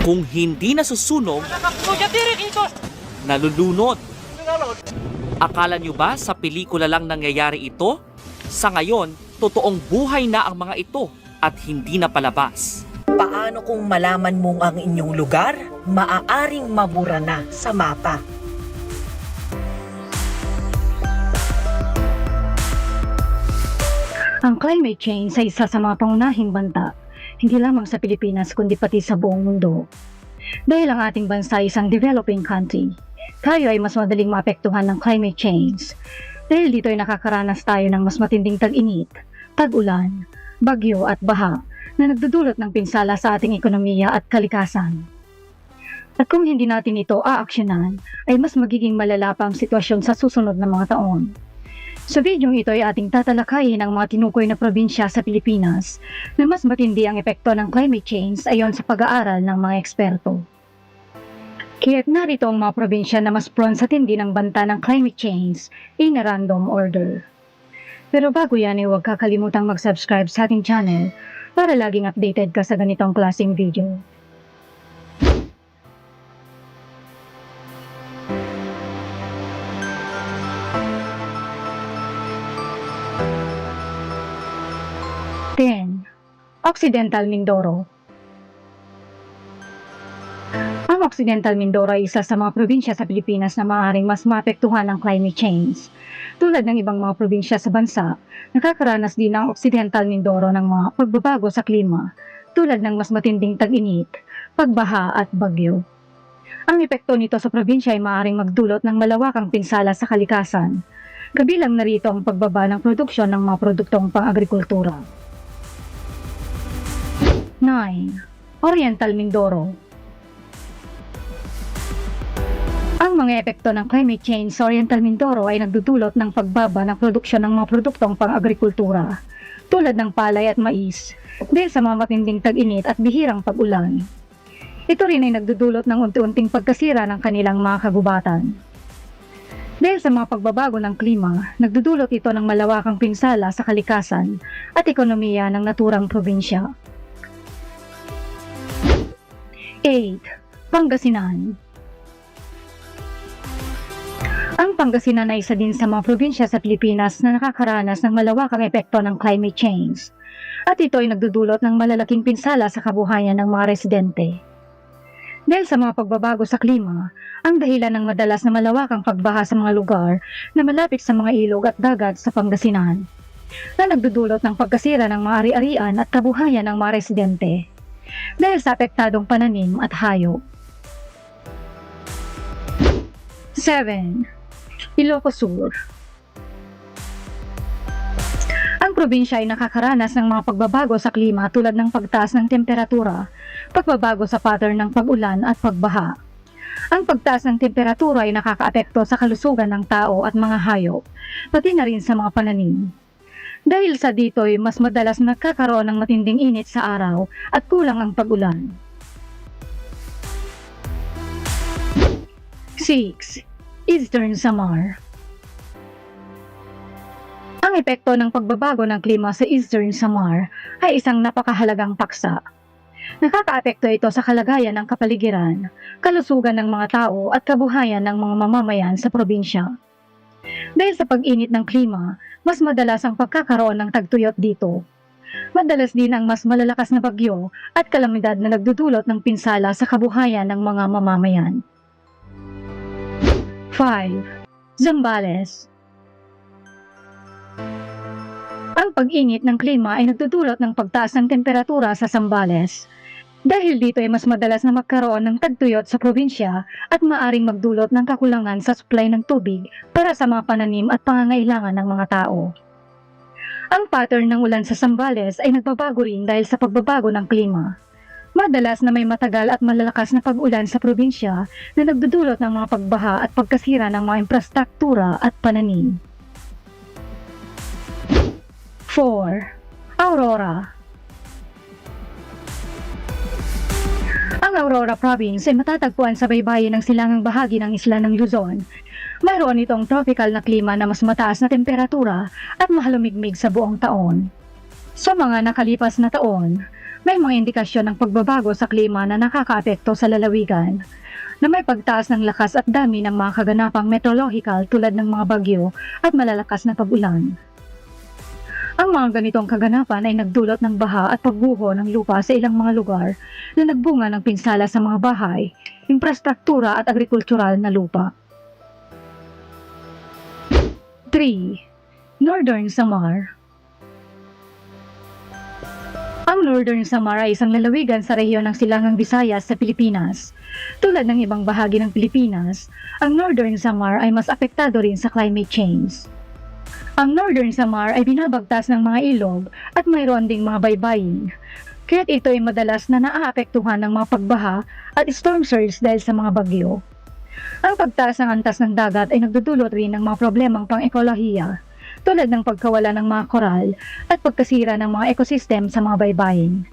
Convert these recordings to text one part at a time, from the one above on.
Kung hindi nasusunog, nalulunod. Akala nyo ba sa pelikula lang nangyayari ito? Sa ngayon, totoong buhay na ang mga ito at hindi na palabas. Paano kung malaman mong ang inyong lugar maaaring mabura na sa mapa? Ang climate change ay isa sa mga pangunahing banta, hindi lamang sa Pilipinas kundi pati sa buong mundo. Dahil ang ating bansa ay isang developing country, tayo ay mas madaling maapektuhan ng climate change. Dahil dito ay nakakaranas tayo ng mas matinding tag-init, tag-ulan, bagyo at baha na nagdudulot ng pinsala sa ating ekonomiya at kalikasan. At kung hindi natin ito aaksyonan, ay mas magiging malala pa ang sitwasyon sa susunod na mga taon. Sa videong ito ay ating tatalakayin ang mga tinukoy na probinsya sa Pilipinas na mas matindi ang epekto ng climate change ayon sa pag-aaral ng mga eksperto. Kaya't narito ang mga probinsya na mas prone sa tindi ng banta ng climate change in a random order. Pero bago yan ay huwag kakalimutang mag-subscribe sa ating channel para laging updated ka sa ganitong klaseng video. Occidental Mindoro. Ang Occidental Mindoro ay isa sa mga probinsya sa Pilipinas na maaaring mas maapektuhan ng climate change. Tulad ng ibang mga probinsya sa bansa, nakakaranas din ang Occidental Mindoro ng mga pagbabago sa klima, tulad ng mas matinding tag-init, pagbaha at bagyo. Ang epekto nito sa probinsya ay maaaring magdulot ng malawakang pinsala sa kalikasan, kabilang na rito ang pagbaba ng produksyon ng mga produktong pang-agrikultura. 9. Oriental Mindoro. Ang mga epekto ng climate change sa Oriental Mindoro ay nagdudulot ng pagbaba ng produksyon ng mga produktong pang-agrikultura, tulad ng palay at mais, dahil sa mga matinding tag-init at bihirang pag-ulan. Ito rin ay nagdudulot ng unti-unting pagkasira ng kanilang mga kagubatan. Dahil sa mga pagbabago ng klima, nagdudulot ito ng malawakang pinsala sa kalikasan at ekonomiya ng naturang probinsya. 8. Pangasinan. Ang Pangasinan ay isa din sa mga probinsya sa Pilipinas na nakakaranas ng malawakang epekto ng climate change, at ito ay nagdudulot ng malalaking pinsala sa kabuhayan ng mga residente. Dahil sa mga pagbabago sa klima, ang dahilan ng madalas na malawakang pagbaha sa mga lugar na malapit sa mga ilog at dagat sa Pangasinan, na nagdudulot ng pagkasira ng mga ari-arian at kabuhayan ng mga residente dahil sa apektadong pananim at hayop. 7. Ilocos Sur. Ang probinsya ay nakakaranas ng mga pagbabago sa klima tulad ng pagtaas ng temperatura, pagbabago sa pattern ng pag-ulan at pagbaha. Ang pagtaas ng temperatura ay nakakaapekto sa kalusugan ng tao at mga hayop, pati na rin sa mga pananim. Dahil sa dito'y mas madalas nagkakaroon ng matinding init sa araw at kulang ang pag-ulan. 6. Eastern Samar. Ang epekto ng pagbabago ng klima sa Eastern Samar ay isang napakahalagang paksa. Nakakaapekto ito sa kalagayan ng kapaligiran, kalusugan ng mga tao at kabuhayan ng mga mamamayan sa probinsya. Dahil sa pag-init ng klima, mas madalas ang pagkakaroon ng tagtuyot dito. Madalas din ang mas malalakas na bagyo at kalamidad na nagdudulot ng pinsala sa kabuhayan ng mga mamamayan. 5. Zambales. Ang pag-init ng klima ay nagdudulot ng pagtaas ng temperatura sa Zambales. Dahil dito ay mas madalas na magkaroon ng tagtuyot sa probinsya at maaring magdulot ng kakulangan sa supply ng tubig para sa mga pananim at pangangailangan ng mga tao. Ang pattern ng ulan sa Zambales ay nagbabago rin dahil sa pagbabago ng klima. Madalas na may matagal at malalakas na pag-ulan sa probinsya na nagdudulot ng mga pagbaha at pagkasira ng mga infrastruktura at pananim. 4. Aurora. Ang Aurora Province ay matatagpuan sa baybayin ng silangang bahagi ng isla ng Luzon. Mayroon itong tropical na klima na mas mataas na temperatura at mahalumigmig sa buong taon. Sa mga nakalipas na taon, May mga indikasyon ng pagbabago sa klima na nakakaapekto sa lalawigan, na may pagtaas ng lakas at dami ng mga kaganapang meteorological tulad ng mga bagyo at malalakas na pag-ulan. Ang mga ganitong kaganapan ay nagdulot ng baha at pagguho ng lupa sa ilang mga lugar na nagbunga ng pinsala sa mga bahay, infrastruktura at agrikultural na lupa. 3. Northern Samar. Ang Northern Samar ay isang lalawigan sa rehiyon ng Silangang Visayas sa Pilipinas. Tulad ng ibang bahagi ng Pilipinas, ang Northern Samar ay mas apektado rin sa climate change. Ang Northern Samar ay binabagtas ng mga ilog at mayroon ding mga baybayin, kaya't ito ay madalas na naaapektuhan ng mga pagbaha at storm surge dahil sa mga bagyo. Ang pagtaas ng antas ng dagat ay nagdudulot rin ng mga problemang pang-ekolohiya, tulad ng pagkawala ng mga koral at pagkasira ng mga ekosistem sa mga baybayin.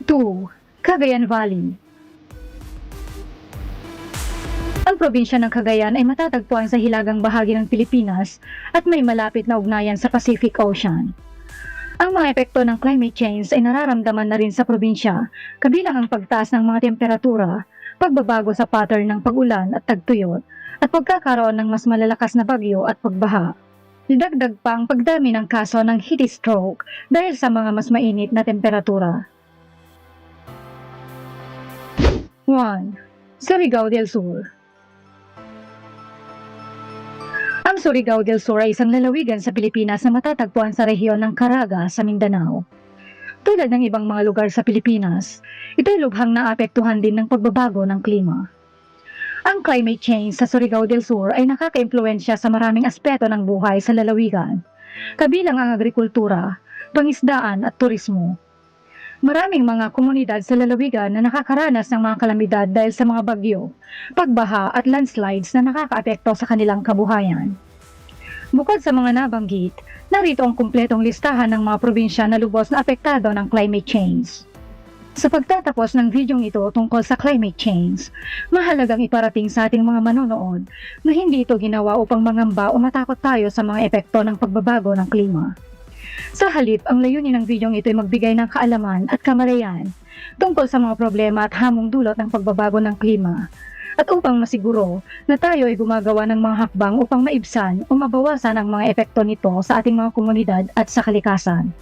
2. Cagayan Valley. Ang probinsya ng Cagayan ay matatagpuan sa hilagang bahagi ng Pilipinas at may malapit na ugnayan sa Pacific Ocean. Ang mga epekto ng climate change ay nararamdaman na rin sa probinsya, kabilang ang pagtaas ng mga temperatura, pagbabago sa pattern ng pag-ulan at tagtuyot, at pagkakaroon ng mas malalakas na bagyo at pagbaha. Didagdag pa ang pagdami ng kaso ng heat stroke dahil sa mga mas mainit na temperatura. 1. Surigao del Sur. Ang Surigao del Sur ay isang lalawigan sa Pilipinas na matatagpuan sa rehiyon ng Caraga sa Mindanao. Tulad ng ibang mga lugar sa Pilipinas, ito ay lubhang naapektuhan din ng pagbabago ng klima. Ang climate change sa Surigao del Sur ay nakaka-impluwensya sa maraming aspeto ng buhay sa lalawigan, kabilang ang agrikultura, pangisdaan at turismo. Maraming mga komunidad sa lalawigan na nakakaranas ng mga kalamidad dahil sa mga bagyo, pagbaha at landslides na nakakaapekto sa kanilang kabuhayan. Bukod sa mga nabanggit, narito ang kumpletong listahan ng mga probinsya na lubos na apektado ng climate change. Sa pagtatapos ng videong ito tungkol sa climate change, mahalagang iparating sa ating mga manonood na hindi ito ginawa upang mangamba o matakot tayo sa mga epekto ng pagbabago ng klima. Sa halip, ang layunin ng videong ito ay magbigay ng kaalaman at kamalayan tungkol sa mga problema at hamong dulot ng pagbabago ng klima, at upang masiguro na tayo ay gumagawa ng mga hakbang upang maibsan o mabawasan ang mga epekto nito sa ating mga komunidad at sa kalikasan.